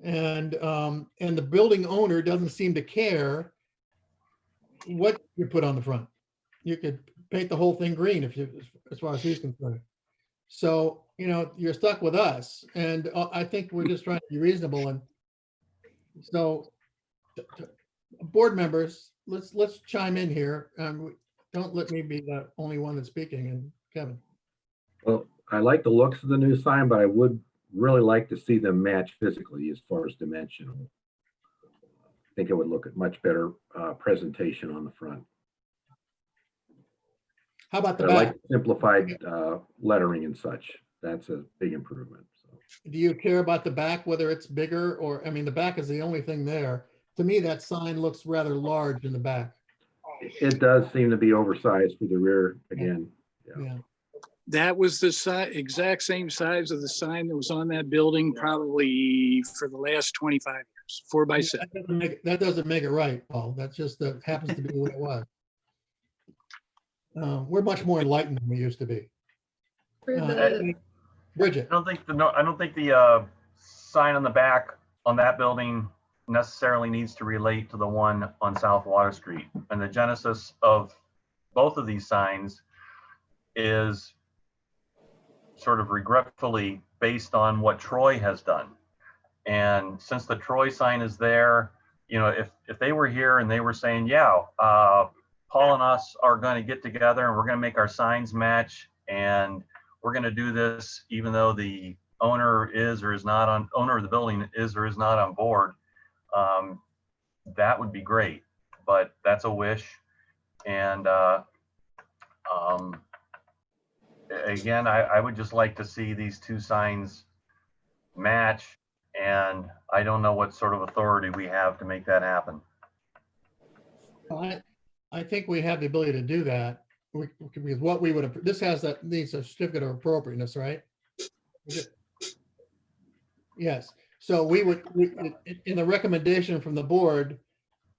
and the building owner doesn't seem to care what you put on the front. You could paint the whole thing green if you, as far as he's concerned. So, you know, you're stuck with us, and I think we're just trying to be reasonable. And so, board members, let's chime in here. Don't let me be the only one that's speaking. And Kevin. Well, I like the looks of the new sign, but I would really like to see them match physically as far as dimensional. I think it would look at much better presentation on the front. How about the I back? like simplified lettering and such. That's a big improvement. So. Do you care about the back, whether it's bigger or, I mean, the back is the only thing there. To me, that sign looks rather large in the back. It does seem to be oversized for the rear again. Yeah. That was the exact same size of the sign that was on that building probably for the last 25 years, 4x7. That doesn't make it right, Paul. That's just happens to be what it was. We're much more enlightened than we used to be. Bridget. I don't think the sign on the back on that building necessarily needs to relate to the one on South Water Street. And the genesis of both of these signs is sort of regretfully based on what Troy has done. And since the Troy sign is there, you know, if they were here and they were saying, yeah, Paul and us are going to get together and we're going to make our signs match, and we're going to do this even though the owner is or is not on, owner of the building is or is not on board, that would be great. But that's a wish. And again, I would just like to see these two signs match, and I don't know what sort of authority we have to make that happen. I think we have the ability to do that. Because what we would have, this needs a certificate of appropriateness, right? Yes. So we would, in the recommendation from the board,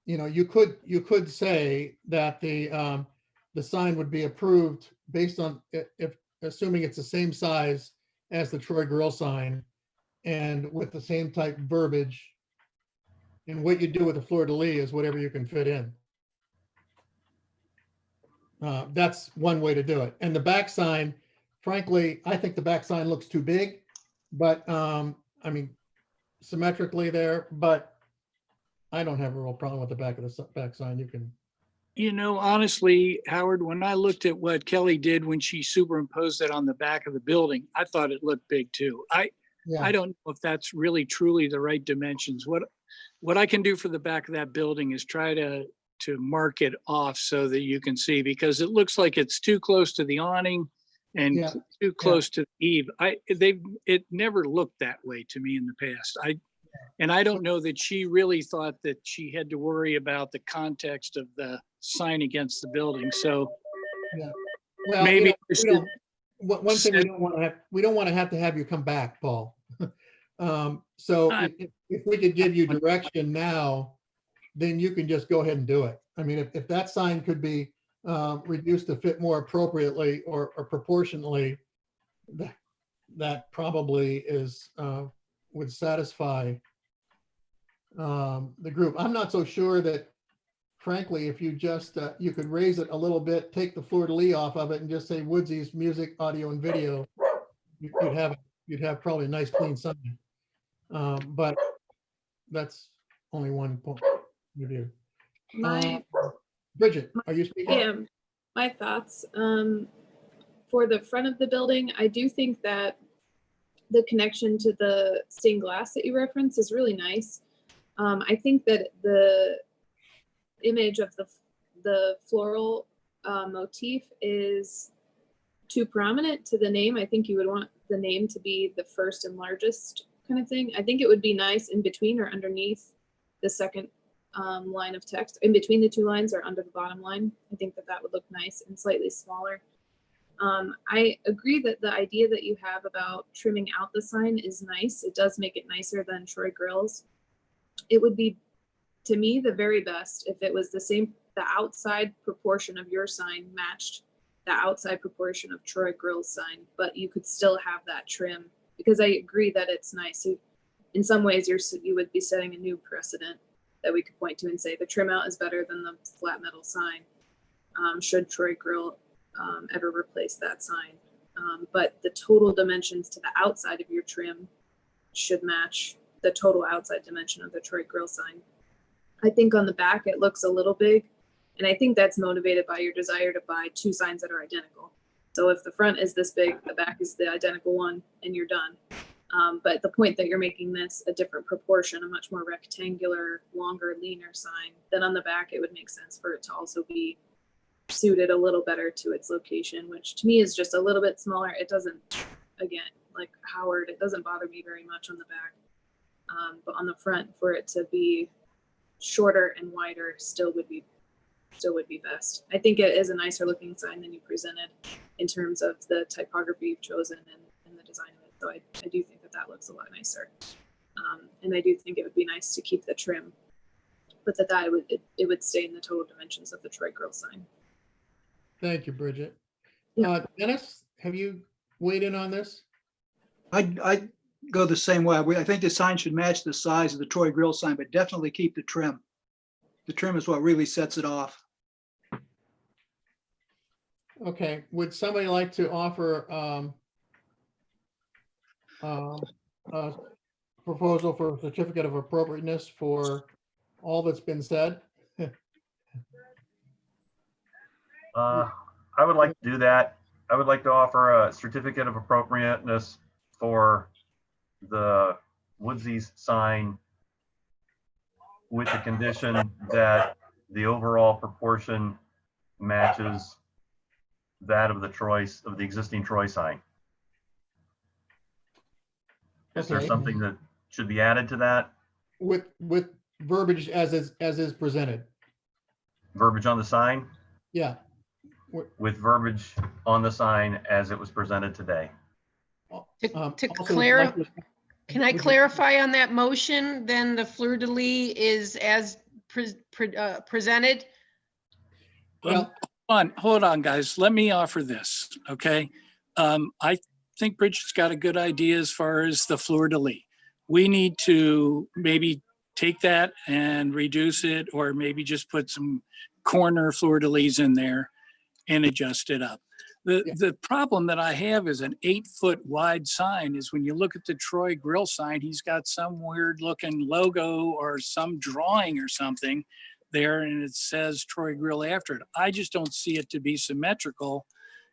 you know, you could say that the sign would be approved based on assuming it's the same size as the Troy Grill sign and with the same type verbiage. And what you do with the fleur-de-lis is whatever you can fit in. That's one way to do it. And the back sign, frankly, I think the back sign looks too big, but I mean, symmetrically there, but I don't have a real problem with the back of the back sign. You can. You know, honestly, Howard, when I looked at what Kelly did when she superimposed it on the back of the building, I thought it looked big too. I don't know if that's really truly the right dimensions. What I can do for the back of that building is try to mark it off so that you can see, because it looks like it's too close to the awning and too close to the eave. It never looked that way to me in the past. I don't know that she really thought that she had to worry about the context of the sign against the building. So well, maybe one thing we don't want to have you come back, Paul. So if we could give you direction now, then you can just go ahead and do it. I mean, if that sign could be reduced to fit more appropriately or proportionally, that probably is would satisfy the group. I'm not so sure that, frankly, if you just you could raise it a little bit, take the fleur-de-lis off of it, and just say Woodsy's Music, Audio, and Video, you'd have probably a nice clean sign. But that's only one point. Bridget, are you speaking? Yeah, my thoughts. For the front of the building, I do think that the connection to the stained glass that you referenced is really nice. I think that the image of the floral motif is too prominent to the name. I think you would want the name to be the first and largest kind of thing. I think it would be nice in between or underneath the second line of text, in between the two lines or under the bottom line. I think that would look nice and slightly smaller. I agree that the idea that you have about trimming out the sign is nice. It does make it nicer than Troy Grill's. It would be, to me, the very best if it was the outside proportion of your sign matched the outside proportion of Troy Grill's sign, but you could still have that trim, because I agree that it's nice. So in some ways you would be setting a new precedent that we could point to and say the trim out is better than the flat metal sign. Should Troy Grill ever replace that sign. But the total dimensions to the outside of your trim should match the total outside dimension of the Troy Grill sign. I think on the back it looks a little big, and I think that's motivated by your desire to buy two signs that are identical. So if the front is this big, the back is the identical one, and you're done. But the point that you're making this a different proportion, a much more rectangular, longer, leaner sign, then on the back it would make sense for it to also be suited a little better to its location, which to me is just a little bit smaller. It doesn't, again, like Howard, it doesn't bother me very much on the back. But on the front, for it to be shorter and wider still would be best. I think it is a nicer looking sign than you presented in terms of the typography you've chosen and the design of it. So I do think that looks a lot nicer. And I do think it would be nice to keep the trim, but it would stay in the total dimensions of the Troy Grill sign. Thank you, Bridget. Yeah. Dennis, have you weighed in on this? I go the same way. I think the sign should match the size of the Troy Grill sign, but definitely keep the trim. The trim is what really sets it off. Okay, would somebody like to offer a proposal for a certificate of appropriateness for all that's been said? I would like to do that. I would like to offer a certificate of appropriateness for the Woodsies sign with the condition that the overall proportion matches that of the existing Troy sign. Is there Okay. something that should be added to that? With verbiage as is presented. Verbiage on the sign? Yeah. With verbiage on the sign as it was presented today. To Also, clarify, can I clarify on that motion? Then the fleur-de-lis is as presented? Well, Hold on, guys. Let me offer this, okay? I think Bridget's got a good idea as far as the fleur-de-lis. We need to maybe take that and reduce it, or maybe just put some corner fleur-de-lis in there and adjust it up. The problem that I have is an 8-foot wide sign is when you look at the Troy Grill sign, he's got some weird looking logo or some drawing or something there, and it says Troy Grill after it. I just don't see it to be symmetrical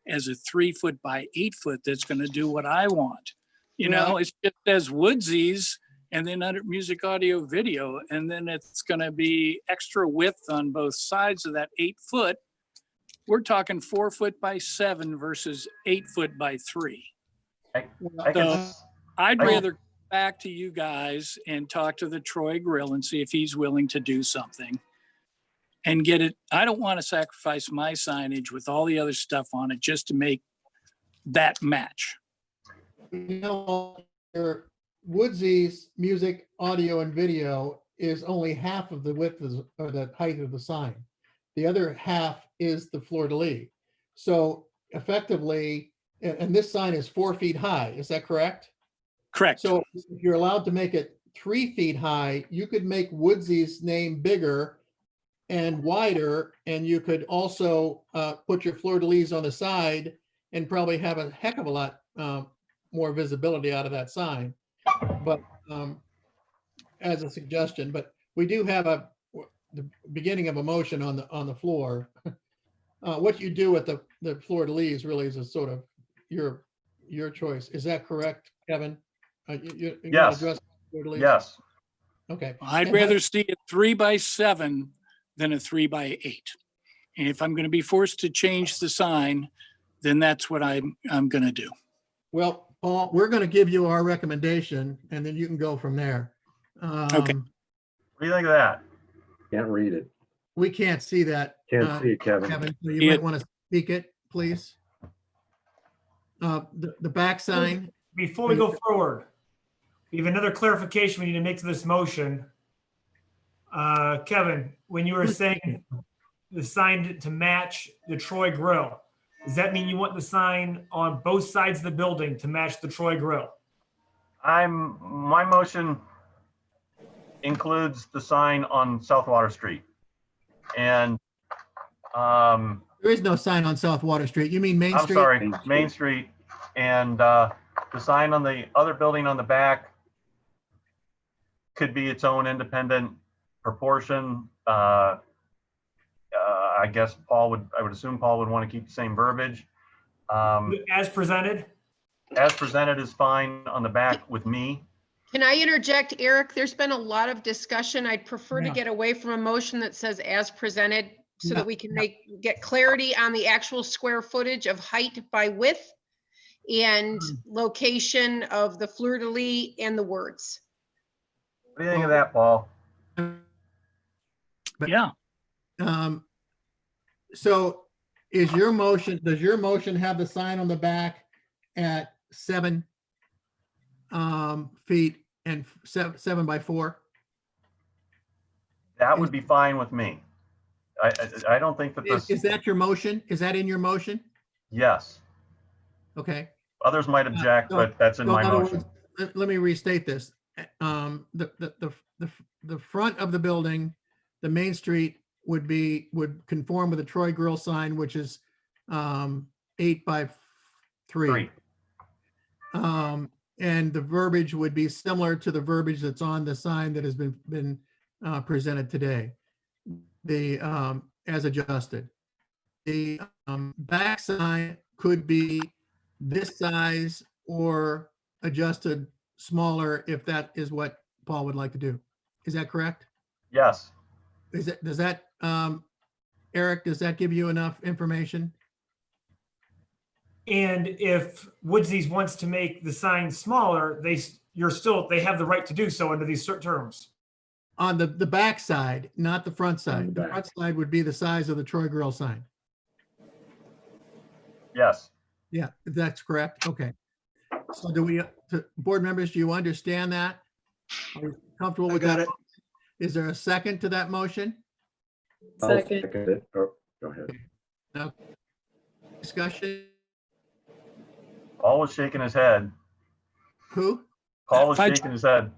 as a 3-foot by 8-foot that's going to do what I want. You know, it just says Woodsies and then under music, audio, video, and then it's going to be extra width on both sides of that 8-foot. We're talking 4-foot by 7 versus 8-foot by 3. I'd rather go back to you guys and talk to the Troy Grill and see if he's willing to do something and get it. I don't want to sacrifice my signage with all the other stuff on it just to make that match. you know, Woodsy's music, audio, and video is only half of the width or the height of the sign. The other half is the fleur-de-lis. So effectively, and this sign is 4 feet high, is that correct? Correct. So if you're allowed to make it 3 feet high, you could make Woodsy's name bigger and wider, and you could also put your fleur-de-lis on the side and probably have a heck of a lot more visibility out of that sign. But as a suggestion, but we do have the beginning of a motion on the floor. What you do with the fleur-de-lis really is a sort of your choice. Is that correct, Kevin? You Yes. Yes. Okay. I'd rather see a 3 by 7 than a 3 by 8. And if I'm going to be forced to change the sign, then that's what I'm going to do. Well, Paul, we're going to give you our recommendation, and then you can go from there. Okay. What do you think of that? Can't read it. We can't see that. Can't see it, Kevin. Kevin, so you might want to speak it, please. The back sign. Before we go forward, we have another clarification we need to make to this motion. Kevin, when you were saying the sign to match the Troy Grill, does that mean you want the sign on both sides of the building to match the Troy Grill? My motion includes the sign on South Water Street. And There is no sign on South Water Street. You mean Main I'm Street? sorry, Main Street. And the sign on the other building on the back could be its own independent proportion. I guess I would assume Paul would want to keep the same verbiage. As presented? As presented is fine on the back with me. Can I interject, Eric? There's been a lot of discussion. I'd prefer to Yeah. get away from a motion that says as presented so Yeah. that we can get clarity on the actual square footage of height by width and location of the fleur-de-lis and the words. What do you think of that, Paul? Yeah, So does your motion have the sign on the back at 7 feet and 7 by 4? That would be fine with me. I don't think that Is this, that your motion? Is that in your motion? yes. Okay. Others might object, so- but that's in So my in other motion. words, let me restate this. The front of the building, the Main Street would conform with the Troy Grill sign, which is 8 by 3. And the verbiage would be similar to the verbiage that's on the sign that has been presented today. As adjusted. The back sign could be this size or adjusted smaller if that is what Paul would like to do. Is that correct? Yes, Does that, Eric, does that give you enough information? And if Woodsy's wants to make the sign smaller, they have the right to do so under these certain terms. On the back side, not the front On side. the The front side would be the size of the Troy Grill sign. yes. Yeah, that's correct. Okay. So board members, do you understand that? Are you comfortable I with got that? it. Is there a second to that motion? I'll Second. second it. Oh, go ahead. Discussion? Paul was shaking his head. Who? Paul was If I- shaking his head.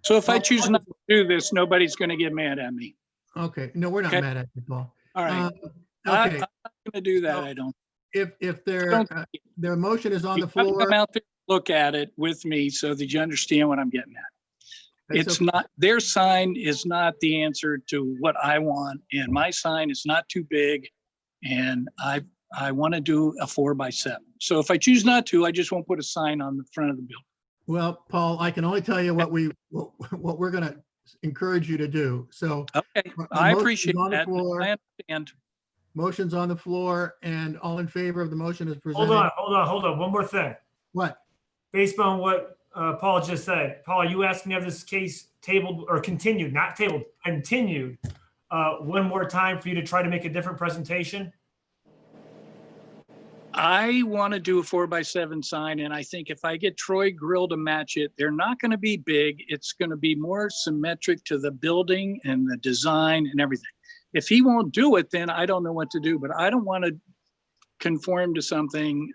so if I choose not to do this, nobody's going to get mad at me. Okay, no, we're not Okay. mad at you, Paul. All right, Okay, I'm not going to do that, So- I don't. if their Don't- motion is on You the gotta floor. come out there, and look at it with me so that you understand what I'm getting at. that's It's okay. not, their sign is not the answer to what I want, and my sign is not too big. And I want to do a 4 by 7. So if I choose not to, I just won't put a sign on the front of the building. Well, Paul, I can only tell you what we're gonna encourage you to do. So Okay, the I motion's appreciate on the that. floor. I understand. Motion's on the floor and all in favor of the motion is Hold presented. on. One more thing. What? Based on what Paul just said, Paul, are you asking to have this case tabled or continued, not tabled, continued one more time for you to try to make a different presentation? I want to do a 4 by 7 sign, and I think if I get Troy Grill to match it, they're not going to be big. It's going to be more symmetric to the building and the design and everything. If he won't do it, then I don't know what to do, but I don't want to conform to something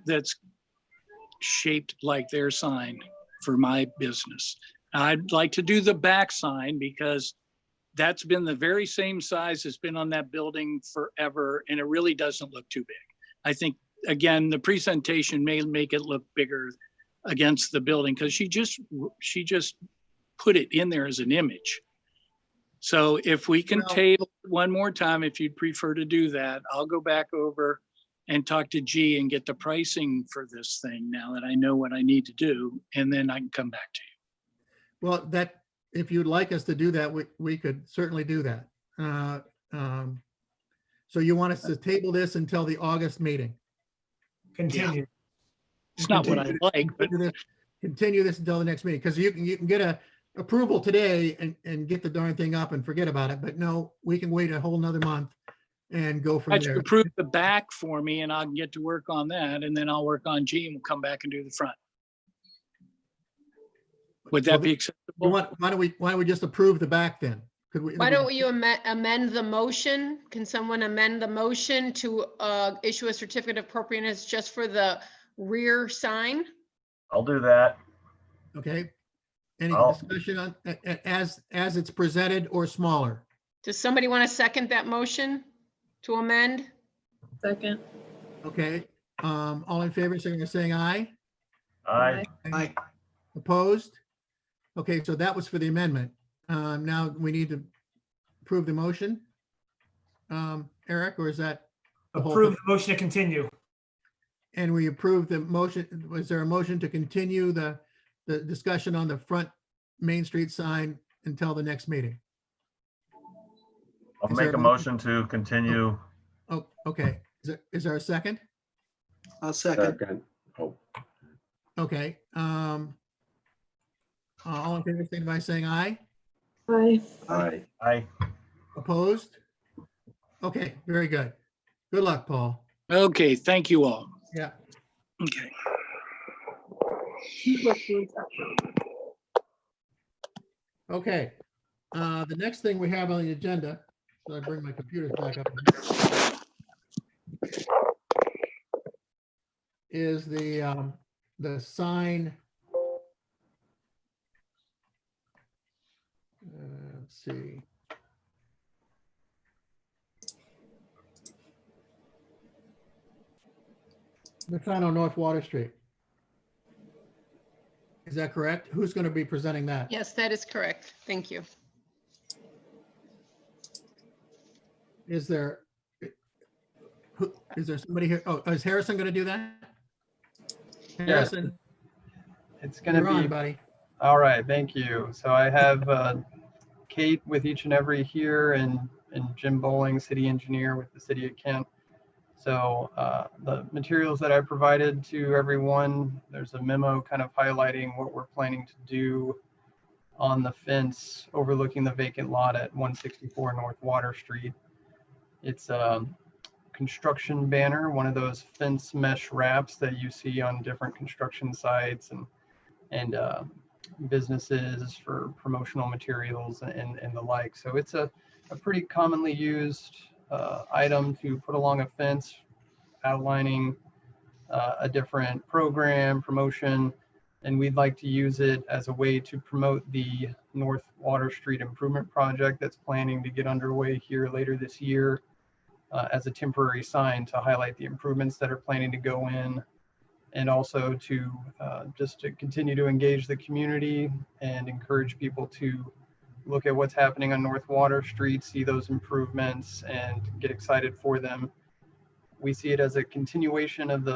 that's shaped like their sign for my business. I'd like to do the back sign because that's been the very same size it's been on that building forever, and it really doesn't look too big. I think, again, the presentation may make it look bigger against the building because she just put it in there as an image. So if we can Well- table it one more time, if you'd prefer to do that, I'll go back over and talk to G and get the pricing for this thing now that I know what I need to do, and then I can come back to you. Well, if you'd like us to do that, we could certainly do that. So you want us to table this until the August meeting? Continue. It's not what I like, but Continue this until the next meeting, because you can get a approval today and get the darn thing up and forget about it. But no, we can wait a whole nother month and go from I just there. approve the back for me and I can get to work on that, and then I'll work on G and we'll come back and do the front. Would that be acceptable? Why don't we just approve the back then? Could we? Why don't you amend the motion? Can someone amend the motion to issue a certificate of appropriateness just for the rear sign? I'll do that. Okay. Any I'll- discussion on, as it's presented or smaller? Does somebody want to second that motion to amend? Second. Okay, all in favor, saying aye? I, Aye. Opposed? Okay, so that was for the amendment. Now we need to approve the motion. Eric, or is that? the whole Approve thing? the motion to continue. And we approved the motion. Was there a motion to continue the discussion on the front Main Street sign until the next meeting? I'll Is there make a a motion to continue. Oh, okay. Is there a second? I'll second. Second. Oh, Okay. All in favor, signify by saying aye. Aye. aye. I, Opposed? Okay, very good. Good luck, Paul. Okay, thank you all. Yeah. Okay. Okay. The next thing we have on the agenda, so I bring my computers back up, is the sign. Let's see. The sign on North Water Street. Is that correct? Who's going to be presenting that? Yes, that is correct. Thank you. Is there somebody here? Oh, is Harrison going to do that? Harrison, It's going to you're on, be, buddy. all right, thank you. So I have Kate with each and every here and Jim Bowling, city engineer with the city of Kent. So the materials that I provided to everyone, there's a memo kind of highlighting what we're planning to do on the fence overlooking the vacant lot at 164 North Water Street. It's a construction banner, one of those fence mesh wraps that you see on different construction sites and businesses for promotional materials and the like. So it's a pretty commonly used item to put along a fence outlining a different program, promotion, and we'd like to use it as a way to promote the North Water Street Improvement Project that's planning to get underway here later this year as a temporary sign to highlight the improvements that are planning to go in, and also to just to continue to engage the community and encourage people to look at what's happening on North Water Street, see those improvements and get excited for them. We see it as a continuation of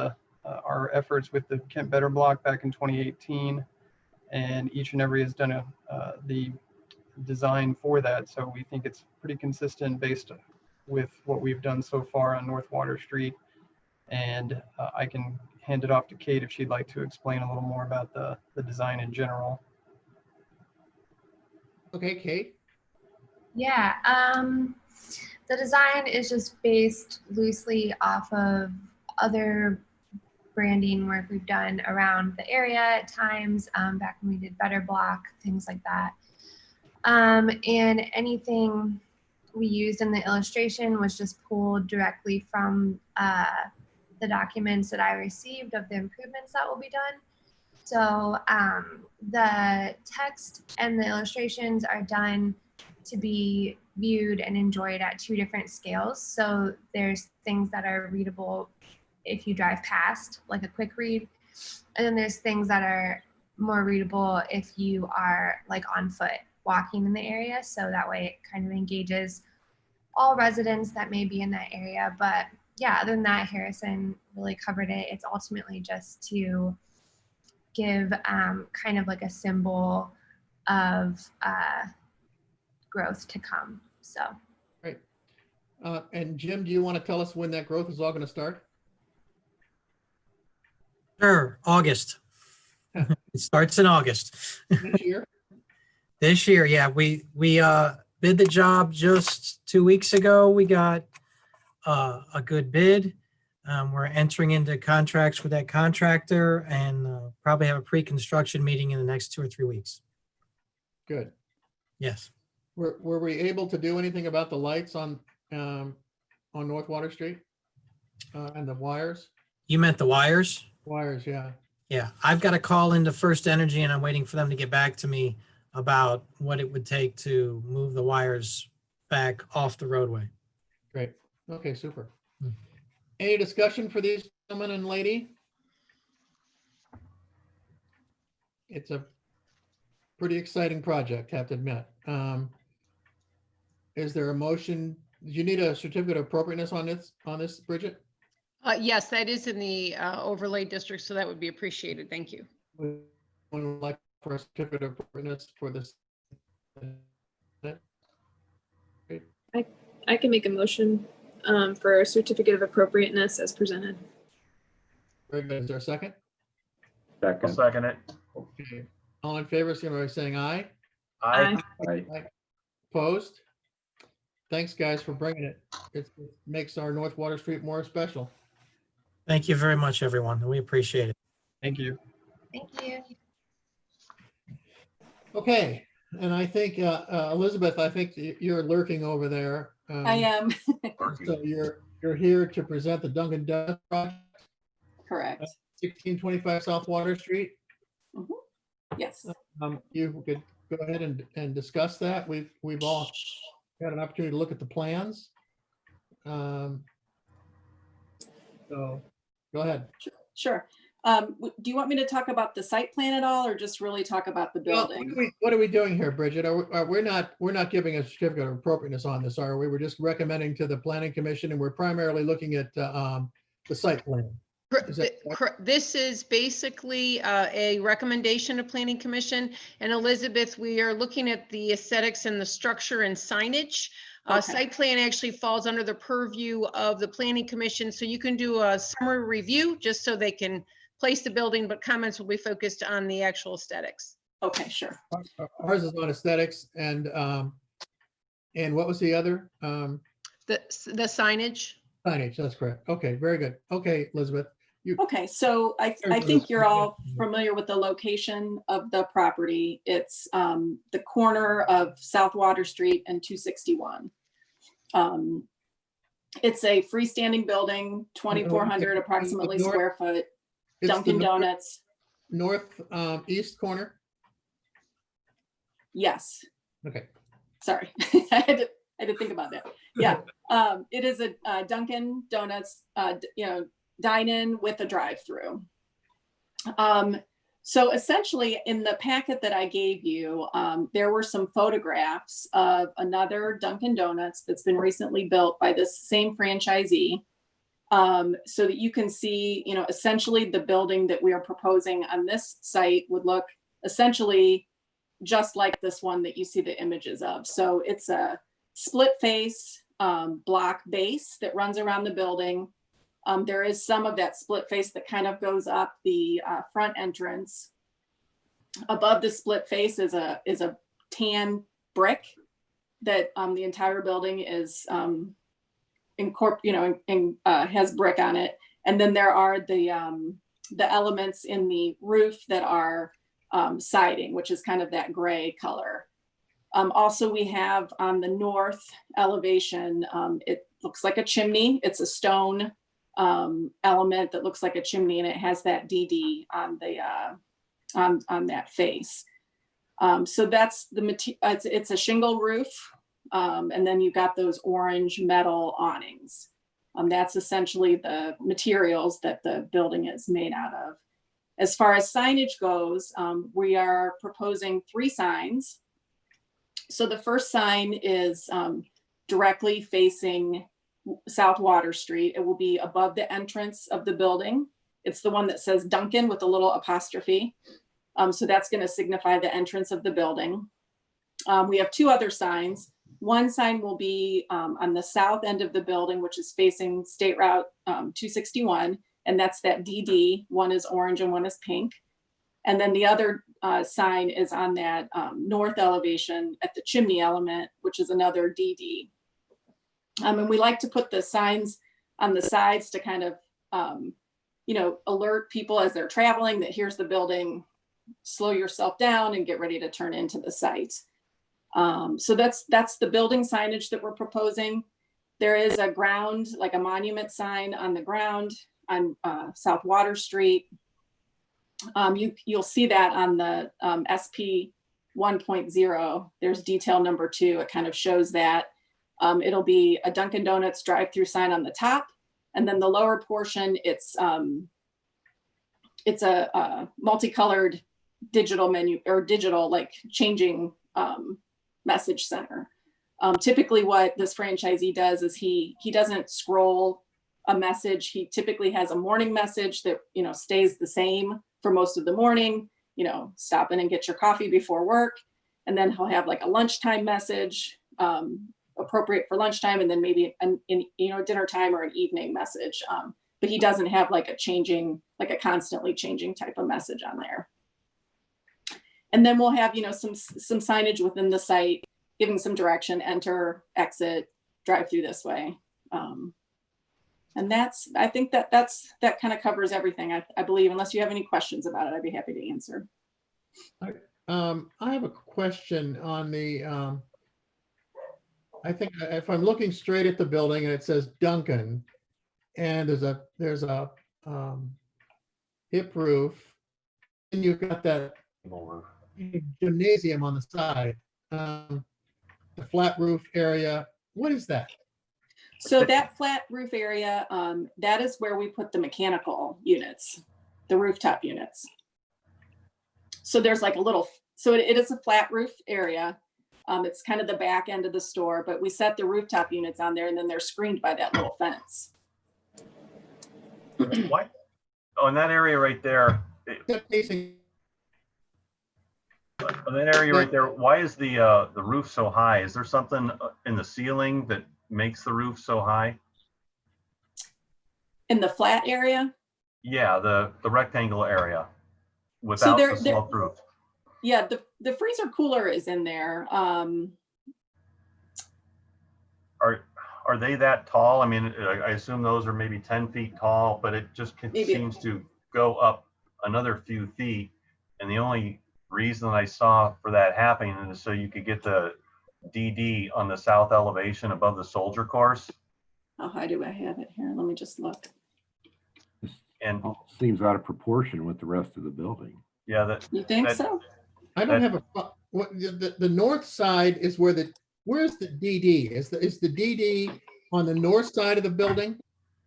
our efforts with the Kent Better Block back in 2018, and each and every has done the design for that. So we think it's pretty consistent based with what we've done so far on North Water Street. And I can hand it off to Kate if she'd like to explain a little more about the design in general. Okay, Kate. Yeah, the design is just based loosely off of other branding work we've done around the area at times, back when we did Better Block, things like that. And anything we used in the illustration was just pulled directly from the documents that I received of the improvements that will be done. So the text and the illustrations are done to be viewed and enjoyed at two different scales. So there's things that are readable if you drive past, like a quick read. And then there's things that are more readable if you are like on foot walking in the area. So that way it kind of engages all residents that may be in that area. But yeah, other than that, Harrison really covered it. It's ultimately just to give kind of like a symbol of growth to come. So. Great. And Jim, do you want to tell us when that growth is all going to start? Sure, August. It starts in August. This year? This year, yeah. We bid the job just 2 weeks ago. We got a good bid. We're entering into contracts with that contractor and probably have a pre-construction meeting in the next 2 or 3 weeks. Good. Yes. Were we able to do anything about the lights on North Water Street and the wires? You meant the wires? Wires, yeah. Yeah, I've got a call into First Energy and I'm waiting for them to get back to me about what it would take to move the wires back off the roadway. Great. Okay, super. Hmm. Any discussion for these gentlemen and lady? It's a pretty exciting project, have to admit. Is there a motion? Do you need a certificate of appropriateness on this, Bridget? Yes, that is in the overlay district, so that would be appreciated. Thank you. We would like for a certificate of appropriateness for this. I can make a motion for a certificate of appropriateness as presented. Very good. Is there a second? I'll Second. second it. Okay. All in favor, signify by saying aye. Aye. Aye. Opposed? Thanks, guys, for bringing it. It makes our North Water Street more special. Thank you very much, everyone. We appreciate it. Thank you. Thank you. Okay, and I think, Elizabeth, I think you're lurking over there. I am. So you're here to present the Dunkin' Donuts project, Correct. 1625 South Water Street. Yes. You could go ahead and discuss that. We've all had an opportunity to look at the plans. So go ahead. Sure. Do you want me to talk about the site plan at all, or just really talk about the Well, building? what are we doing here, Bridget? We're not giving a certificate of appropriateness on this, are we? We're just recommending to the planning commission, and we're primarily looking at the site plan. Is that correct? This is basically a recommendation of Planning Commission. And Elizabeth, we are looking at the aesthetics and the structure and signage. Okay. Site plan actually falls under the purview of the Planning Commission. So you can do a summary review just so they can place the building, but comments will be focused on the actual aesthetics. Okay, sure. Ours is on aesthetics and what was the other? The signage. Signage, that's correct. Okay, very good. Okay, Elizabeth. Okay, so I think you're all familiar with the location of the property. It's the corner of South Water Street and 261. It's a freestanding building, 2,400 approximately square foot, It's Dunkin' the Donuts. north east corner. Yes, Okay, sorry. I had to think about that. Yeah, it is a Dunkin' Donuts, dine-in with a drive-through. So essentially in the packet that I gave you, there were some photographs of another Dunkin' Donuts that's been recently built by this same franchisee. So that you can see, essentially the building that we are proposing on this site would look essentially just like this one that you see the images of. So it's a split face block base that runs around the building. There is some of that split face that kind of goes up the front entrance. Above the split face is a tan brick that the entire building is has brick on it. And then there are the elements in the roof that are siding, which is kind of that gray color. Also, we have on the north elevation, it looks like a chimney. It's a stone element that looks like a chimney, and it has that DD on the on that face. So that's the material. It's a shingle roof, and then you've got those orange metal awnings. That's essentially the materials that the building is made out of. As far as signage goes, we are proposing 3 signs. So the first sign is directly facing South Water Street. It will be above the entrance of the building. It's the one that says Dunkin' with a little apostrophe. So that's going to signify the entrance of the building. We have 2 other signs. One sign will be on the south end of the building, which is facing State Route 261. And that's that DD. One is orange and one is pink. And then the other sign is on that north elevation at the chimney element, which is another DD. And we like to put the signs on the sides to kind of, alert people as they're traveling that here's the building, slow yourself down and get ready to turn into the site. So that's the building signage that we're proposing. There is a ground, like a monument sign on the ground on South Water Street. You'll see that on the SP 1.0. There's detail number 2. It kind of shows that. It'll be a Dunkin' Donuts drive-through sign on the top, and then the lower portion, it's a multicolored digital menu, or digital like changing message center. Typically what this franchisee does is he doesn't scroll a message. He typically has a morning message that, you know, stays the same for most of the morning, you know, stop in and get your coffee before work. And then he'll have like a lunchtime message, appropriate for lunchtime, and then maybe dinner time or an evening message. But he doesn't have like a constantly changing type of message on there. And then we'll have, you know, some signage within the site giving some direction: enter, exit, drive through this way. And I think that kind of covers everything, I believe. Unless you have any questions about it, I'd be happy to answer. I have a question on the, I think if I'm looking straight at the building and it says Duncan, and there's a hip roof, and you've got that gymnasium on the side, the flat roof area. What is that? So that flat roof area, that is where we put the mechanical units, the rooftop units. So there's like it is a flat roof area. It's kind of the back end of the store, but we set the rooftop units on there, and then they're screened by that little fence. What? Oh, in that area right there. In that area right there, why is the roof so high? Is there something in the ceiling that makes the roof so high? In the flat area? Yeah, the rectangle area without the sloped roof. Yeah, the freezer cooler is in there. Are they that tall? I mean, I assume those are maybe 10 feet tall, but it just seems to go up another few feet. And the only reason I saw for that happening is so you could get the DD on the south elevation above the soldier course. How high do I have it here? Let me just look. And seems out of proportion with the rest of the building. Yeah, you think so? I don't have the north side is where's the DD? Is the DD on the north side of the building?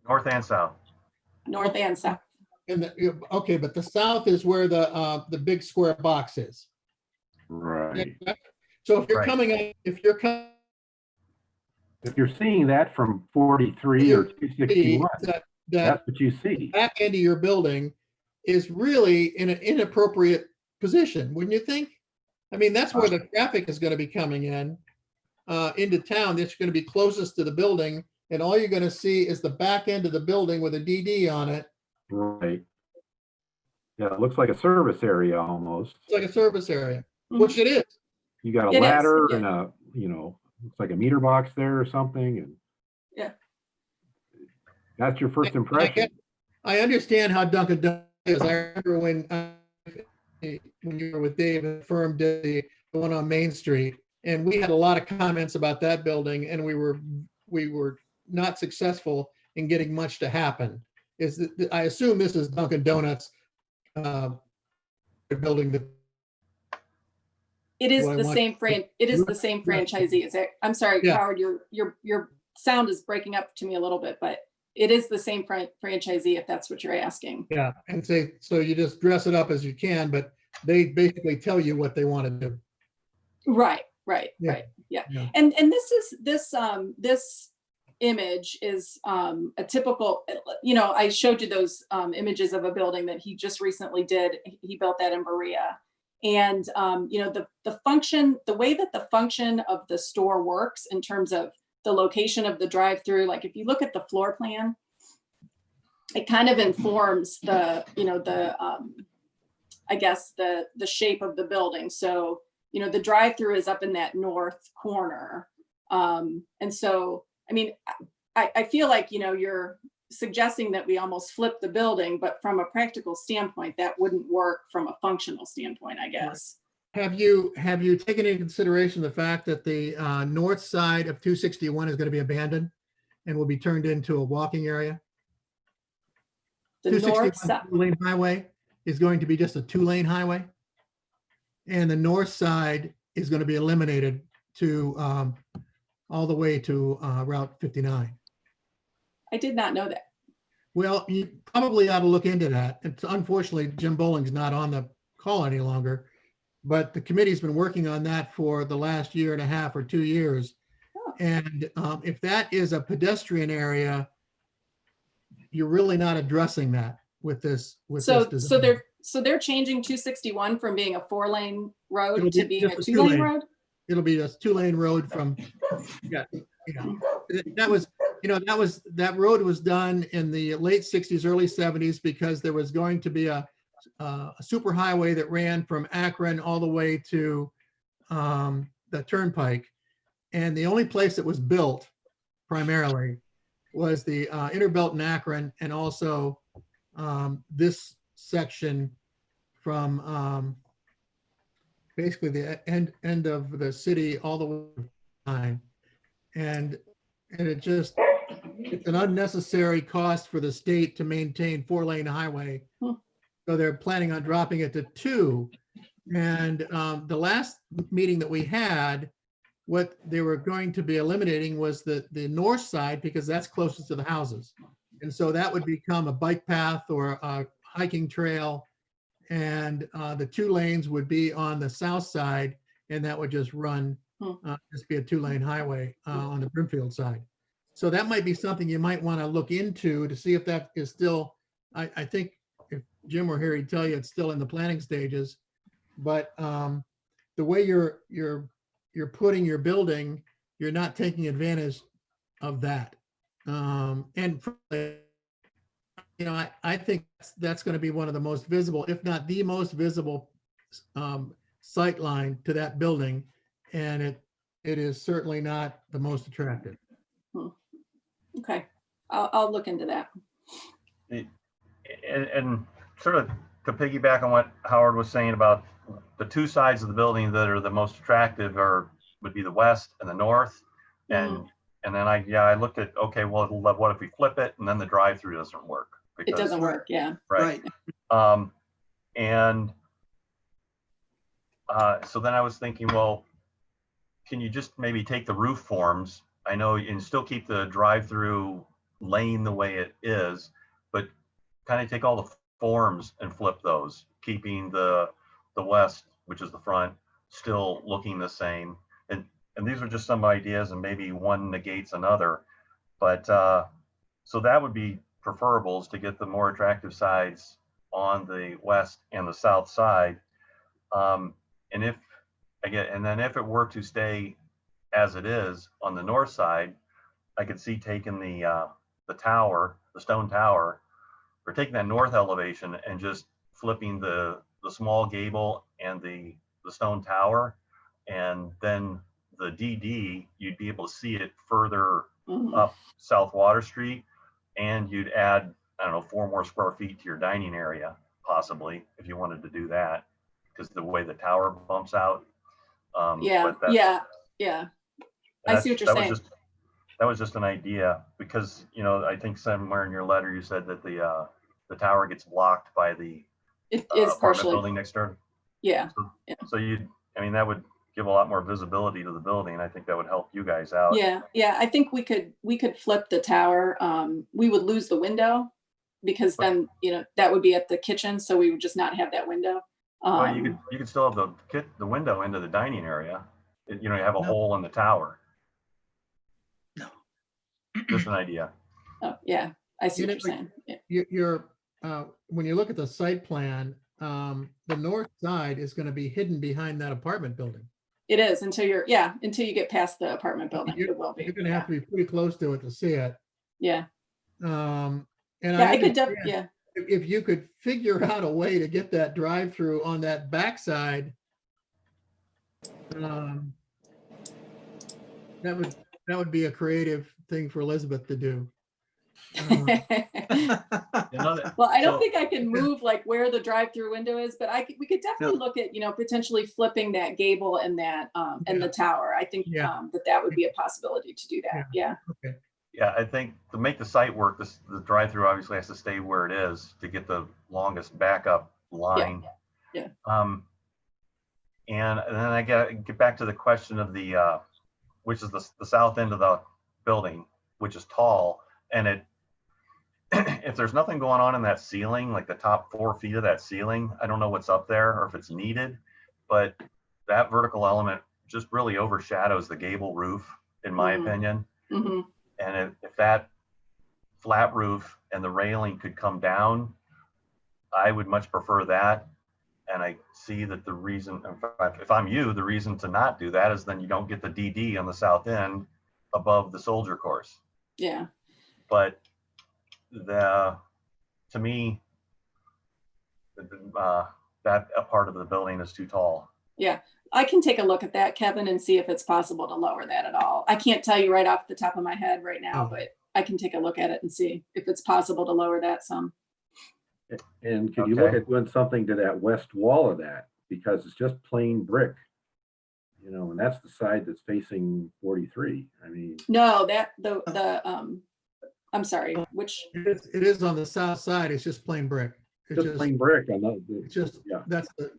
North and south. North and south. Okay, but the south is where the big square box is. Right. So if you're coming up, if you're seeing that from 43 or 261, that's what you see. Back end of your building is really in an inappropriate position, wouldn't you think? I mean, that's where the traffic is going to be coming in into town. That's going to be closest to the building, and all you're going to see is the back end of the building with a DD on it. Right. Yeah, it looks like a service area almost. It's like a service area, which it is. You got a ladder and a, looks like a meter box there or something, and yeah, that's your first impression. I understand how Dunkin' Donuts is. I remember when you were with Dave, the firm did the one on Main Street, and we had a lot of comments about that building, and we were not successful in getting much to happen. I assume this is Dunkin' Donuts building that. It is the same franchisee. I'm sorry, yeah. Howard, your sound is breaking up to me a little bit, but it is the same franchisee, if that's what you're asking. Yeah, and so you just dress it up as you can, but they basically tell you what they want to do. Right. Yeah. And this image is a typical, I showed you those images of a building that he just recently did. He built that in Berea. And, the way that the function of the store works in terms of the location of the drive-through, like if you look at the floor plan, it kind of informs the shape of the building. So, the drive-through is up in that north corner. And so, I mean, I feel like, you're suggesting that we almost flip the building, but from a practical standpoint, that wouldn't work from a functional standpoint, I guess. Have you taken into consideration the fact that the north side of 261 is going to be abandoned and will be turned into a walking area? The north side highway is going to be just a 2-lane highway. And the north side is going to be eliminated to all the way to Route 59. I did not know that. Well, you probably ought to look into that. It's unfortunately, Jim Bowling's not on the call any longer, but the committee's been working on that for the last 1.5 or 2 years. Oh. And if that is a pedestrian area, you're really not addressing that with this. So design. they're changing 261 from being a 4-lane road It'll to be being a just a 2-lane 2-lane. road? It'll be a 2-lane road from, yeah, that was, that road was done in the late 60s, early 70s, because there was going to be a super highway that ran from Akron all the way to the Turnpike. And the only place that was built primarily was the inner belt in Akron, and also this section from basically the end of the city all the way to line. And it's an unnecessary cost for the state to maintain 4-lane highway. So they're planning on dropping it to 2. And the last meeting that we had, what they were going to be eliminating was the north side, because that's closest to the houses. And so that would become a bike path or a hiking trail. And the 2 lanes would be on the south side, and that would just run, just be a 2-lane highway on the Brimfield side. So that might be something you might want to look into to see if that is still, I think if Jim were here, he'd tell you it's still in the planning stages. But the way you're putting your building, you're not taking advantage of that. And I think that's going to be one of the most visible, if not the most visible sight line to that building. And it is certainly not the most attractive. Okay, I'll look into that. And sort of to piggyback on what Howard was saying about the 2 sides of the building that are the most attractive would be the west and the north. And then I looked at, okay, well, what if we flip it and then the drive-through doesn't work? It doesn't work, yeah. Right. And so then I was thinking, well, can you just maybe take the roof forms? I know, and still keep the drive-through lane the way it is, but kind of take all the forms and flip those, keeping the west, which is the front, still looking the same. And these are just some ideas, and maybe one negates another. But so that would be preferable, is to get the more attractive sides on the west and the south side. And then if it were to stay as it is on the north side, I could see taking the tower, the stone tower, or taking that north elevation and just flipping the small gable and the stone tower, and then the DD, you'd be able to see it further up South Water Street, and you'd add, I don't know, 4 more square feet to your dining area, possibly, if you wanted to do that, because the way the tower bumps out. Yeah. I see what you're saying. That was just an idea, because, I think somewhere in your letter you said that the tower gets blocked by the it is apartment partially building next door. Yeah. So that would give a lot more visibility to the building. I think that would help you guys out. Yeah. I think we could flip the tower. We would lose the window, because then that would be at the kitchen, so we would just not have that window. Well, you could still have the window into the dining area. You have a hole in the tower. No. Just an idea. Oh, yeah, I see what you're saying. Yeah. When you look at the site plan, the north side is going to be hidden behind that apartment building. It is until you get past the apartment building. It will be. You're going to have to be pretty close to it to see it. Yeah. And I could definitely. If you could figure out a way to get that drive-through on that backside, that would be a creative thing for Elizabeth to do. Well, I don't think I can move like where the drive-through window is, but we could definitely look at potentially flipping that gable and that and the tower. I think that would be a possibility to do that. Yeah. Okay. Yeah, I think to make the site work, the drive-through obviously has to stay where it is to get the longest backup line. Yeah. And then I get back to the question of the, which is the south end of the building, which is tall, and it, if there's nothing going on in that ceiling, like the top 4 feet of that ceiling, I don't know what's up there or if it's needed, but that vertical element just really overshadows the gable roof, in my opinion. Mm-hmm. And if that flat roof and the railing could come down, I would much prefer that. And I see that the reason, if I'm you, the reason to not do that is then you don't get the DD on the south end above the soldier course. Yeah. But to me, that a part of the building is too tall. Yeah, I can take a look at that, Kevin, and see if it's possible to lower that at all. I can't tell you right off the top of my head right now, but I can take a look at it and see if it's possible to lower that some. And could you look at doing something to that west wall of that? Because it's just plain brick, you know, and that's the side that's facing 43. I mean. No, I'm sorry, which? It is on the south side. It's just plain brick. It's just plain brick. I know. It's just,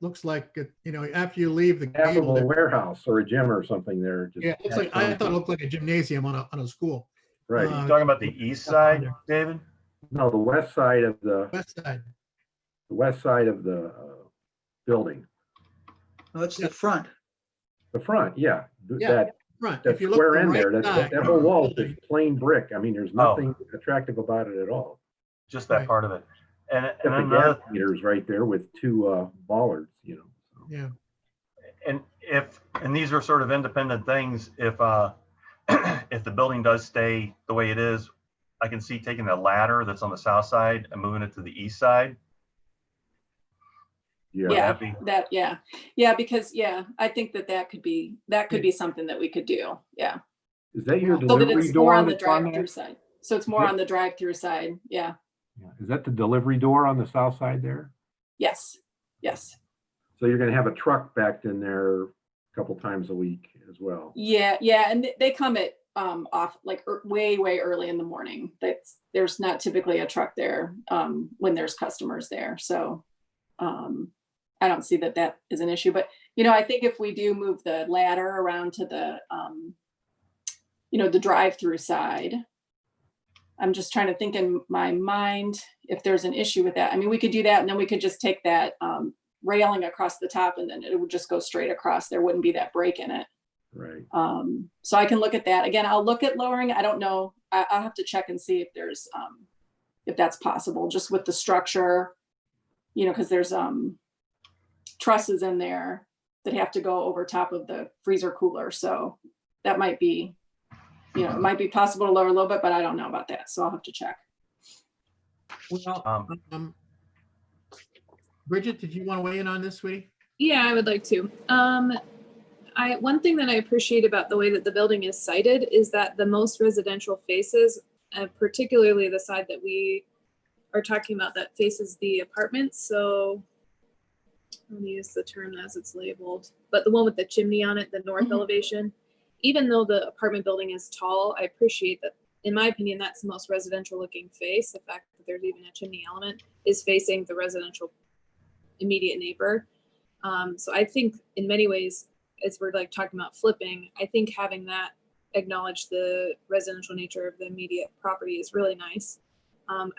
looks like, you know, after you leave the half of a warehouse or a gym or something there. Just yeah, it looks like, I thought it looked like a gymnasium on a school. Right. You're talking about the east side, David? No, the west side of the. West side. The west side of the building. No, it's the front. The front, yeah. That front. That if you look square the in right there, that whole wall is plain brick. I mean, there's nothing attractive about it at all. Just that part of it. And the gas meters right there with 2 bollards, you know. So. Yeah. And these are sort of independent things. If if the building does stay the way it is, I can see taking the ladder that's on the south side and moving it to the east side. Yeah, because I think that could be something that we could do. Yeah. Is that your delivery door on the drive-through side? So it's more on the drive-through side. Yeah. Is that the delivery door on the south side there? Yes. Yes. So you're going to have a truck backed in there a couple times a week as well. Yeah, and they come at off like way early in the morning. There's not typically a truck there when there's customers there. So I don't see that is an issue. But you know, I think if we do move the ladder around to the the drive-through side, I'm just trying to think in my mind if there's an issue with that. I mean, we could do that, and then we could just take that railing across the top, and then it would just go straight across. There wouldn't be that break in it. Right. So I can look at that again. I'll look at lowering. I don't know. I'll have to check and see if there's if that's possible, just with the structure, you know, because there's trusses in there that have to go over top of the freezer cooler. So that might be, you know, it might be possible to lower a little bit, but I don't know about that. So I'll have to check. Well, Bridget, did you want to weigh in on this, sweetie? Yeah, I would like to. One thing that I appreciate about the way that the building is sited is that the most residential faces, particularly the side that we are talking about that faces the apartments. So let me use the term as it's labeled, but the one with the chimney on it, the north elevation, even though the apartment building is tall, I appreciate that. In my opinion, that's the most residential looking face. The fact that there's even a chimney element is facing the residential immediate neighbor. So I think in many ways, as we're like talking about flipping, I think having that acknowledge the residential nature of the immediate property is really nice.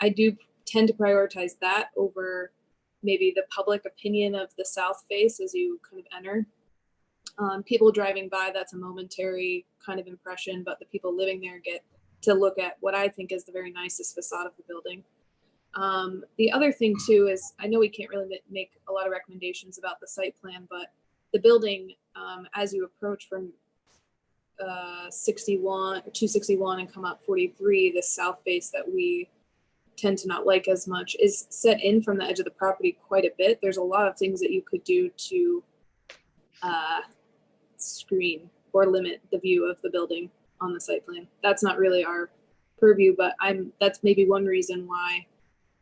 I do tend to prioritize that over maybe the public opinion of the south face as you kind of enter. People driving by, that's a momentary kind of impression, but the people living there get to look at what I think is the very nicest facade of the building. The other thing too is, I know we can't really make a lot of recommendations about the site plan, but the building, as you approach from 261 and come up 43, the south face that we tend to not like as much is set in from the edge of the property quite a bit. There's a lot of things that you could do to screen or limit the view of the building on the site plan. That's not really our purview, but that's maybe one reason why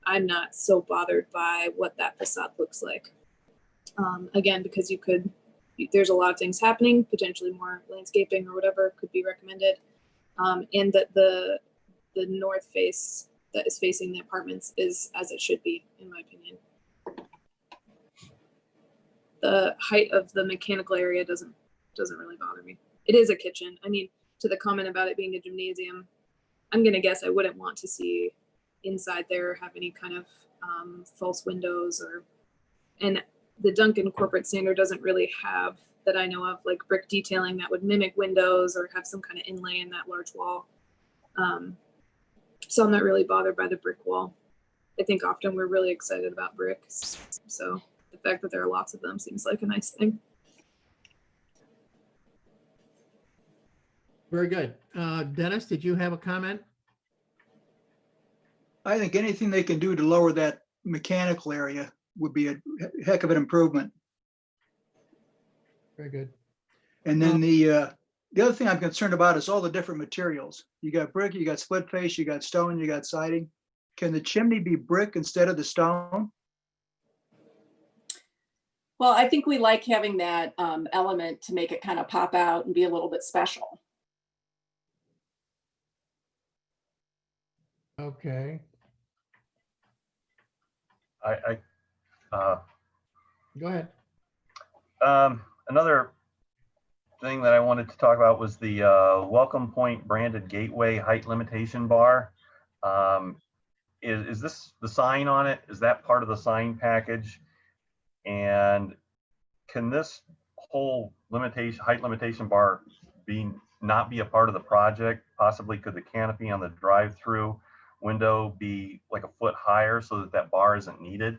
I'm not so bothered by what that facade looks like. Again, because there's a lot of things happening, potentially more landscaping or whatever could be recommended. And that the north face that is facing the apartments is as it should be, in my opinion. the height of the mechanical area doesn't really bother me. It is a kitchen. I mean, to the comment about it being a gymnasium, I'm gonna guess I wouldn't want to see inside there have any kind of false windows and the Duncan corporate standard doesn't really have, that I know of, like brick detailing that would mimic windows or have some kind of inlay in that large wall. So I'm not really bothered by the brick wall. I think often we're really excited about bricks. So the fact that there are lots of them seems like a nice thing. Very good. Dennis, did you have a comment? I think anything they can do to lower that mechanical area would be a heck of an improvement. Very good. And then the other thing I'm concerned about is all the different materials. You got brick, you got split face, you got stone, you got siding. Can the chimney be brick instead of the stone? Well, I think we like having that element to make it kind of pop out and be a little bit special. Okay. Go ahead. Another thing that I wanted to talk about was the Welcome Point branded gateway height limitation bar. Is this the sign on it? Is that part of the sign package? And can this whole height limitation bar not be a part of the project? Possibly could the canopy on the drive-through window be like a foot higher so that bar isn't needed?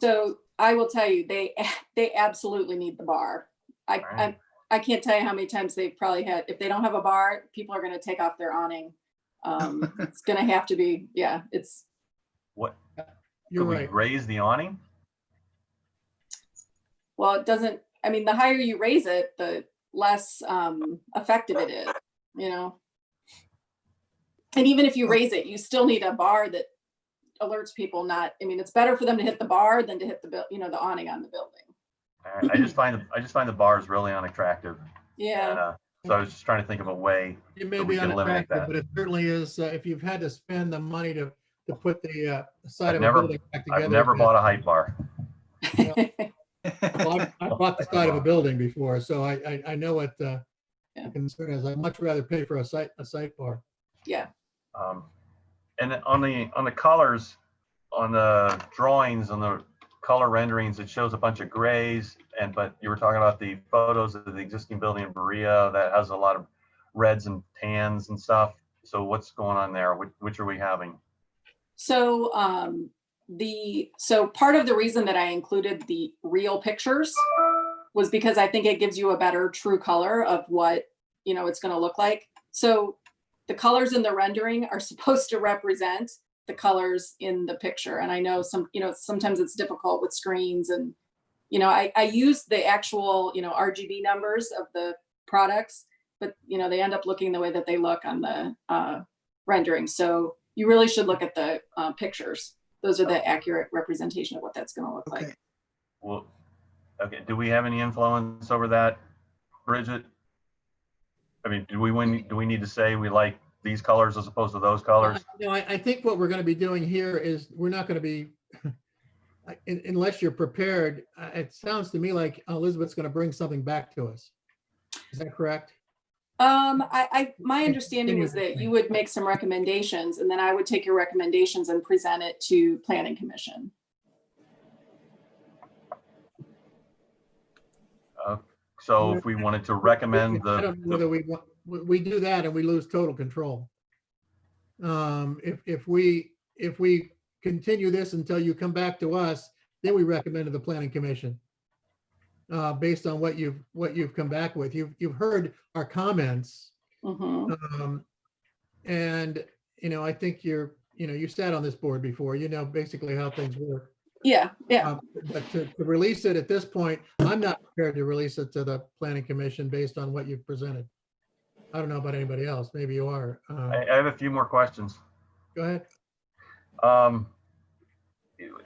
So I will tell you, they absolutely need the bar. I can't tell you how many times they've probably had, if they don't have a bar, people are going to take off their awning. It's going to have to be, yeah, it's. What? You're Could we right. raise the awning? Well, it doesn't, I mean, the higher you raise it, the less effective it is, you know? And even if you raise it, you still need a bar that alerts people not, I mean, it's better for them to hit the bar than to hit the the awning on the building. I just find the bars really unattractive. Yeah. And, so I was just trying to think of a way It may that we be can eliminate unattractive, that. but it certainly is, if you've had to spend the money to put the side I've of a never, building back together. I've never bought a height bar. Well, I bought the side of a building before, so I know what the concern is. I'd much rather pay for a site bar. Yeah. And on the colors, on the drawings, on the color renderings, it shows a bunch of grays, but you were talking about the photos of the existing building in Berea that has a lot of reds and tans and stuff. So what's going on there? Which are we having? So so part of the reason that I included the real pictures was because I think it gives you a better true color of what, it's going to look like. So the colors in the rendering are supposed to represent the colors in the picture. And I know sometimes it's difficult with screens and, I use the actual, RGB numbers of the products, but, they end up looking the way that they look on the rendering. So you really should look at the pictures. Those are the accurate representation of what that's going to look like. Well, okay. Do we have any influence over that, Bridget? I mean, do we need to say we like these colors as opposed to those colors? No, I think what we're going to be doing here is we're not going to be, unless you're prepared. It sounds to me like Elizabeth's going to bring something back to us. Is that correct? My understanding was that you would make some recommendations and then I would take your recommendations and present it to Planning Commission. So if we wanted to recommend I don't know whether we do that and we lose total control. If we continue this until you come back to us, then we recommend to the Planning Commission. Based on what you've come back with. You've heard our comments. Mm-hmm. And I think you sat on this board before, basically how things work. Yeah. But to release it at this point, I'm not prepared to release it to the Planning Commission based on what you've presented. I don't know about anybody else. Maybe you are. I have a few more questions. Go ahead.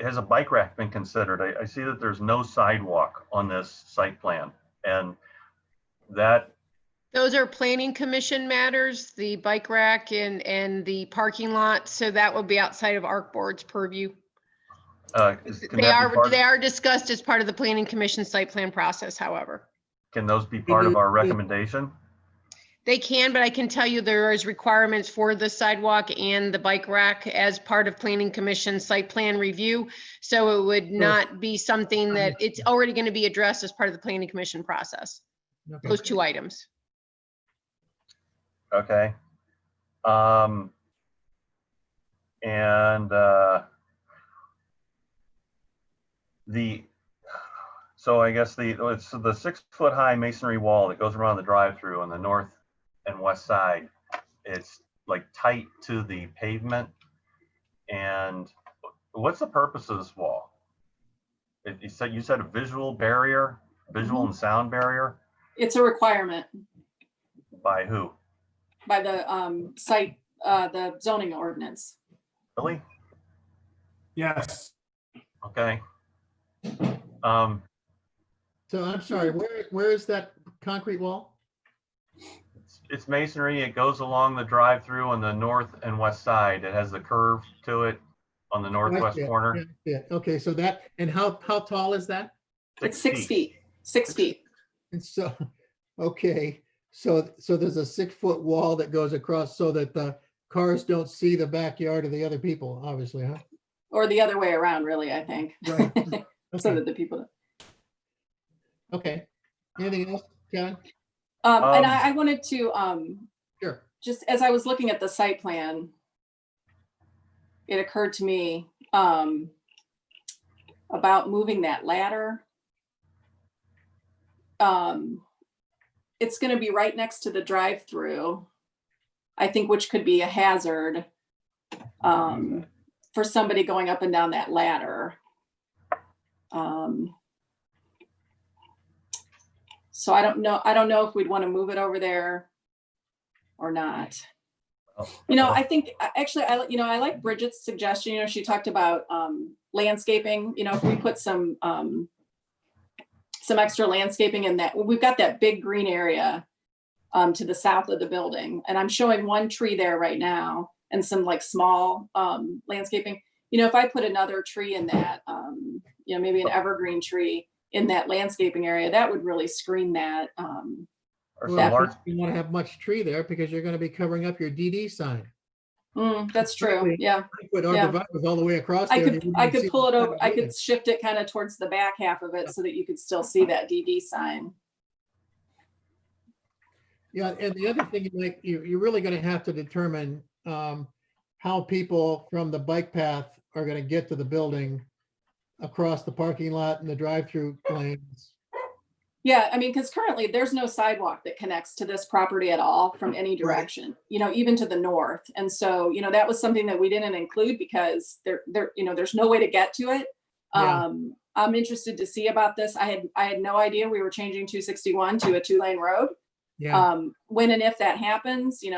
Has a bike rack been considered? I see that there's no sidewalk on this site plan, and those are Planning Commission matters, the bike rack and the parking lot. So that would be outside of ARC Board's purview. Can that be part, They are discussed as part of the planning commission site plan process, however. can those be part of our recommendation? They can, but I can tell you there is requirements for the sidewalk and the bike rack as part of planning commission site plan review. So it would not be something that it's already going to be addressed as part of the planning commission process. Okay. Those two items. Okay. And so I guess it's the 6-foot high masonry wall that goes around the drive-through on the north and west side. It's like tight to the pavement. And what's the purpose of this wall? You said a visual barrier, visual and sound barrier. It's a requirement By who? by the site, the zoning ordinance. Really? Yes. Okay. So I'm sorry, where is that concrete wall? It's masonry. It goes along the drive-through on the north and west side. It has the curve to it on the northwest corner. Yeah. Okay, so that, and how tall is that? It's 6 feet, 6 feet. And so, okay, so there's a 6-foot wall that goes across so that the cars don't see the backyard of the other people, obviously, huh? Or the other way around, really, I think. Right. So Okay. that the people. Okay. Anything else, Kevin? And I wanted to, Sure. just as I was looking at the site plan, it occurred to me about moving that ladder. It's going to be right next to the drive-through, I think, which could be a hazard for somebody going up and down that ladder. So I don't know if we'd want to move it over there or not. I think actually, I like Bridget's suggestion. She talked about landscaping. If we put some extra landscaping in that, we've got that big green area to the south of the building, and I'm showing one tree there right now and some like small landscaping. If I put another tree in that, maybe an evergreen tree in that landscaping area, that would really screen that. You want to have much tree there because you're going to be covering up your DD sign. That's true. Yeah. I put arborvitae's all the way across I there. could pull it over. I could shift it kind of towards the back half of it so that you could still see that DD sign. Yeah, and the other thing you're really going to have to determine how people from the bike path are going to get to the building across the parking lot and the drive-through lanes. Yeah, because currently there's no sidewalk that connects to this property at all from any direction, even to the north. And so, that was something that we didn't include because there's no way to get to it. Yeah. I'm interested to see about this. I had no idea we were changing 261 to a 2-lane road. Yeah. When and if that happens, maybe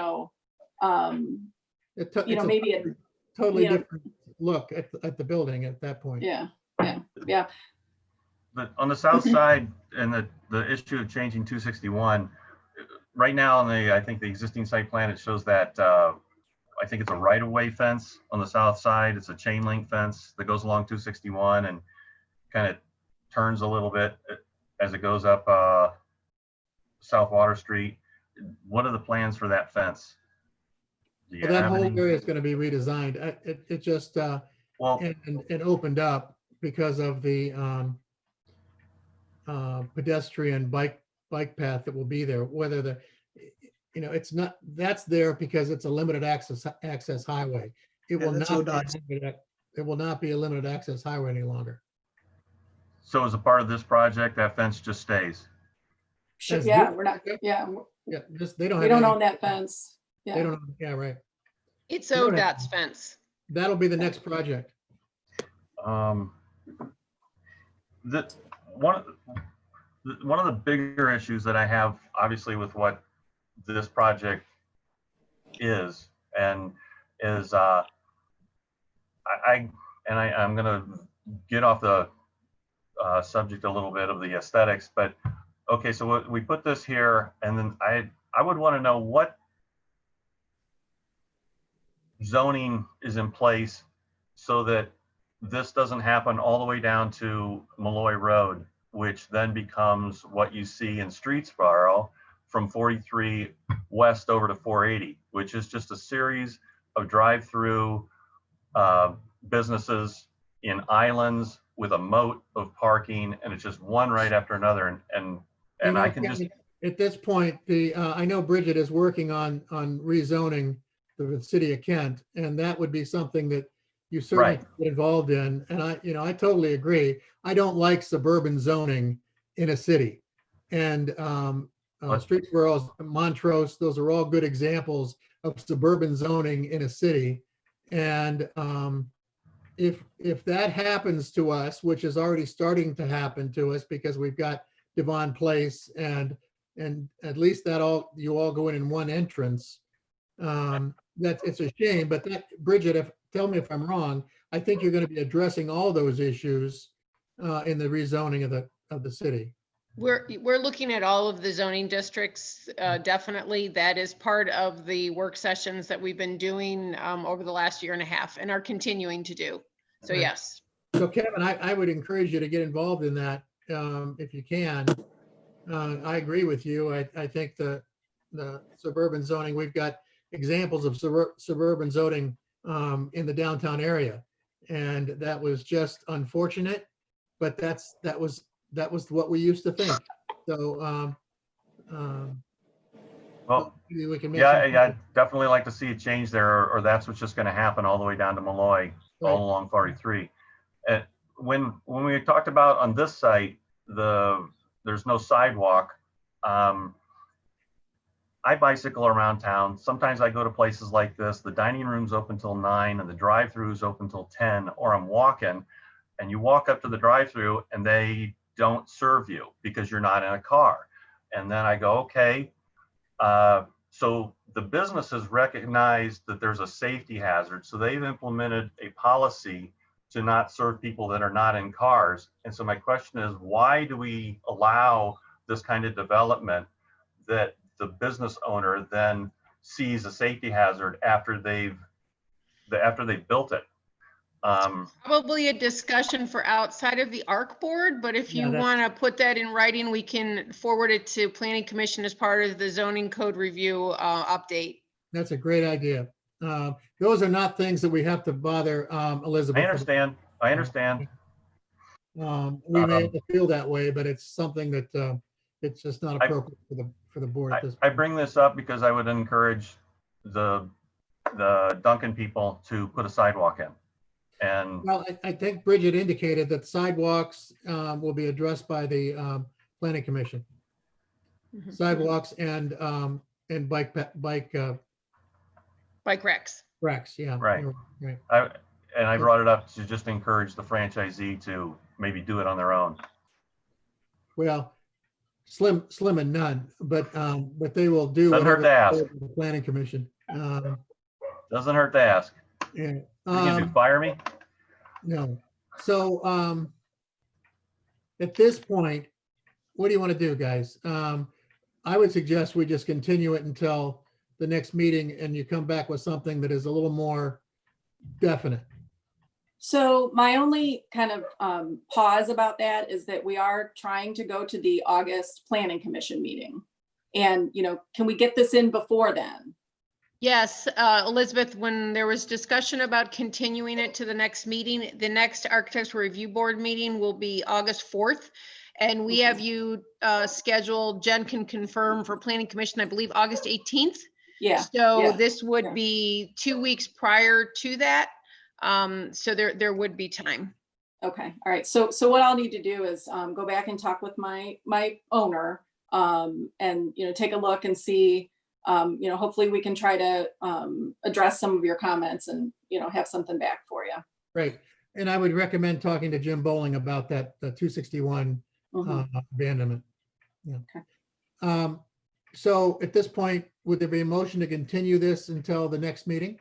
a totally different look at the building at that point. Yeah. But on the south side and the issue of changing 261, right now I think the existing site plan, it shows that I think it's a right-of-way fence on the south side. It's a chain link fence that goes along 261 and kind of turns a little bit as it goes up South Water Street. What are the plans for that fence? Well, that whole area is going to be redesigned. It just and opened up because of the pedestrian bike path that will be there. Whether it's not, that's there because it's a limited access highway. It will not be a limited access highway any longer. So as a part of this project, that fence just stays. Yeah, we're not. Yeah. Yeah, we don't own that fence. Yeah. They don't own, yeah, right. It's ODOT's fence. That'll be the next project. One of the bigger issues that I have, obviously, with what this project is I'm going to get off the subject a little bit of the aesthetics, but okay, so we put this here, and then I would want to know what zoning is in place so that this doesn't happen all the way down to Malloy Road, which then becomes what you see in Streetsboro from 43 west over to 480, which is just a series of drive-through businesses in islands with a moat of parking, and it's just one right after another. And I can just, at this point, I know Bridget is working on rezoning the city of Kent, and that would be something that you certainly Right. get involved in. And I totally agree. I don't like suburban zoning in a city. And Streetsboro, Montrose, those are all good examples of suburban zoning in a city. And if that happens to us, which is already starting to happen to us because we've got Devon Place and at least you all go in one entrance. It's a shame, but Bridget, tell me if I'm wrong, I think you're going to be addressing all those issues in the rezoning of the city. We're looking at all of the zoning districts, definitely. That is part of the work sessions that we've been doing over the last year and a half and are continuing to do. So Right. yes. So Kevin, I would encourage you to get involved in that if you can. I agree with you. I think the suburban zoning, we've got examples of suburban zoning in the downtown area. And that was just unfortunate, but that was what we used to think. So, well, maybe we can make yeah, some- I'd definitely like to see a change there, or that's what's just going to happen all the way down to Malloy, Right. all along 43. And when we talked about on this site, there's no sidewalk. I bicycle around town. Sometimes I go to places like this. The dining room's open till 9 and the drive-through is open till 10, or I'm walking and you walk up to the drive-through and they don't serve you because you're not in a car. And then I go, okay. So the business has recognized that there's a safety hazard. So they've implemented a policy to not serve people that are not in cars. And so my question is, why do we allow this kind of development that the business owner then sees a safety hazard after they've built it? Probably a discussion for outside of the ARC board, but if you want to put that in writing, we can forward it to Planning Commission as part of the zoning code review update. That's a great idea. Those are not things that we have to bother Elizabeth. I understand. We may have to feel that way, but it's something that it's just not appropriate for the board. I bring this up because I would encourage the Duncan people to put a sidewalk in. And well, I think Bridget indicated that sidewalks will be addressed by the Planning Commission. Mm-hmm. Sidewalks and bike racks. Yeah. Right. Right. I brought it up to just encourage the franchisee to maybe do it on their own. Well, slim and none, but they will do. Doesn't hurt to ask. The Planning Commission. Doesn't hurt to ask. Yeah. What are you gonna do, fire me? No. So at this point, what do you want to do, guys? I would suggest we just continue it until the next meeting and you come back with something that is a little more definite. So my only kind of pause about that is that we are trying to go to the August Planning Commission meeting. And, can we get this in before then? Yes, Elizabeth, when there was discussion about continuing it to the next meeting, the next Architectural Review Board meeting will be August 4th. And we have you scheduled, Jen can confirm for Planning Commission, I believe, August 18th. Yeah. So this would be 2 weeks prior to that. So there would be time. Okay, all right. So what I'll need to do is go back and talk with my owner and, take a look and see, hopefully we can try to address some of your comments and, have something back for you. Right. And I would recommend talking to Jim Bowling about that, the 261 abandonment. Yeah. Okay. So at this point, would there be a motion to continue this until the next meeting?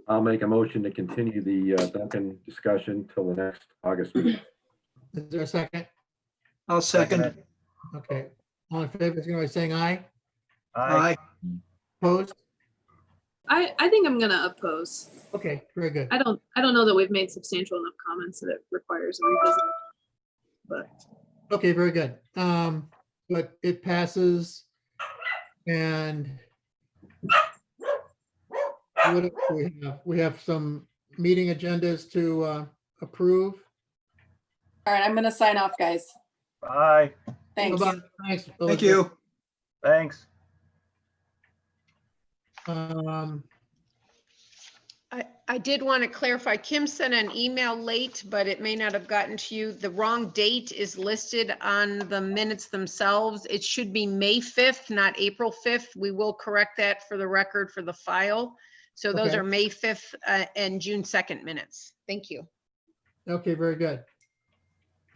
I'll make a motion to continue the Duncan discussion till the next August meeting. Is there a second? I'll second it. Okay. All in favor, signify by saying aye. Aye. Opposed? I think I'm gonna oppose. Okay, very good. I don't know that we've made substantial enough comments that it requires a revisit. But Okay, very good. But it passes. And what else do we have? We have some meeting agendas to approve. All right, I'm gonna sign off, guys. Bye. Thanks. Bye-bye. Thanks. Thank Elizabeth. you. Thanks. I did want to clarify, Kim sent an email late, but it may not have gotten to you. The wrong date is listed on the minutes themselves. It should be May 5th, not April 5th. We will correct that for the record for the file. So those Okay. are May 5th and June 2nd minutes. Thank you. Okay, very good.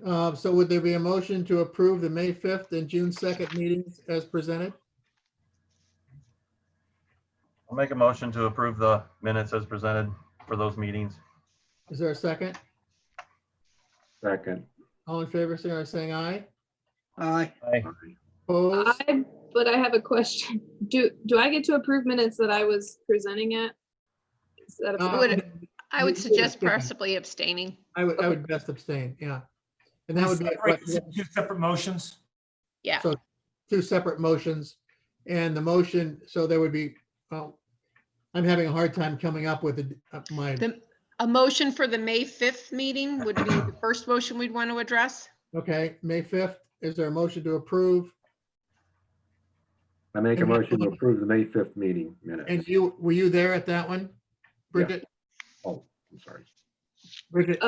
So would there be a motion to approve the May 5th and June 2nd meetings as presented? I'll make a motion to approve the minutes as presented for those meetings. Is there a second? Second. All in favor, say saying aye. Aye. Aye. Opposed? but I have a question. Do I get to approve minutes that I was presenting at? Is that a Uh, problem? I would you suggest abstain. possibly abstaining. I would best abstain, yeah. And that would be Separate two separate motions. Yeah. so two separate motions. And the motion, so there would be, I'm having a hard time coming up with my, A motion for the May 5th meeting would be the first motion we'd want to address. okay, May 5th. Is there a motion to approve? I make a motion to approve the May 5th meeting minutes. And were you there at that one? Bridget? Oh, I'm sorry. Bridget?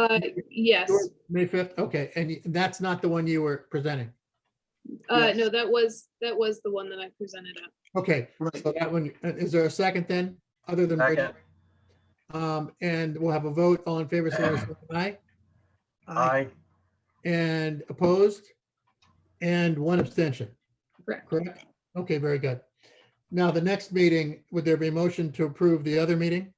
Yes. you were May 5th? Okay, and that's not the one you were presenting? Yes. No, that was the one that I presented at. Okay, so that one, is there a second then, other than Bridget? Second. And we'll have a vote. All in favor, say aye. Aye. And opposed? And one abstention, Correct. correct? Okay, very good. Now, the next meeting, would there be a motion to approve the other meeting?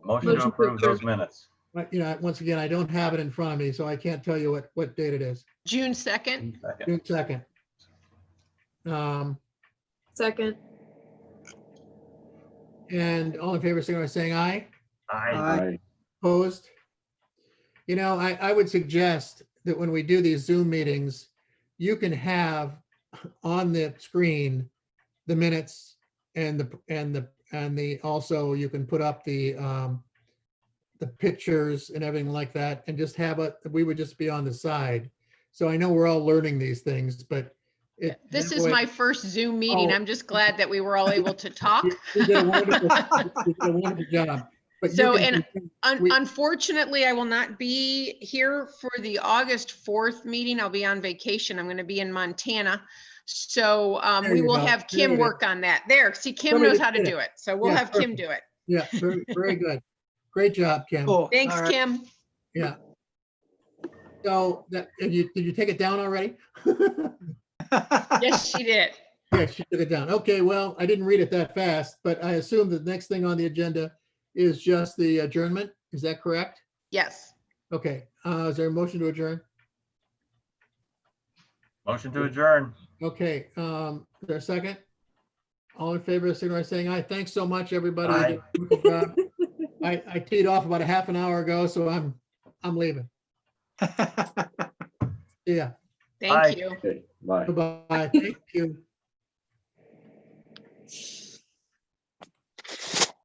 Motion to Motion to approve those approve. minutes. But, you know, once again, I don't have it in front of me, so I can't tell you what date it is. June 2nd. Second. June 2nd. Second. And all in favor, signify by saying aye. Aye. Aye. Opposed? You know, I would suggest that when we do these Zoom meetings, you can have on the screen the minutes and also you can put up the pictures and everything like that, and just have it, we would just be on the side. So I know we're all learning these things, but This that is way- my first Zoom meeting. Oh. I'm just glad that we were all able to talk. You did a wonderful job. But you So, can- and we- unfortunately, I will not be here for the August 4th meeting. I'll be on vacation. I'm going to be in Montana. So There we you will go. have There Kim you go. work on that. There, see, Kim Somebody knows how to did it. do it. So we'll Yeah, have Kim do it. Yeah, very, very good. Great job, Kim. Cool. Thanks, All right. Kim. Yeah. So that, did you take it down already? Yes, she did. Yeah, she took it down. Okay, well, I didn't read it that fast, but I assume the next thing on the agenda is just the adjournment. Is that correct? Yes. Okay, is there a motion to adjourn? Motion to adjourn. Okay, is there a second? All in favor, signify by saying aye. Thanks so much, everybody. Aye. You did a good job. I teed off about a half an hour ago, so I'm leaving. Yeah, Thank Aye. you. Okay, bye. bye-bye. Thank you.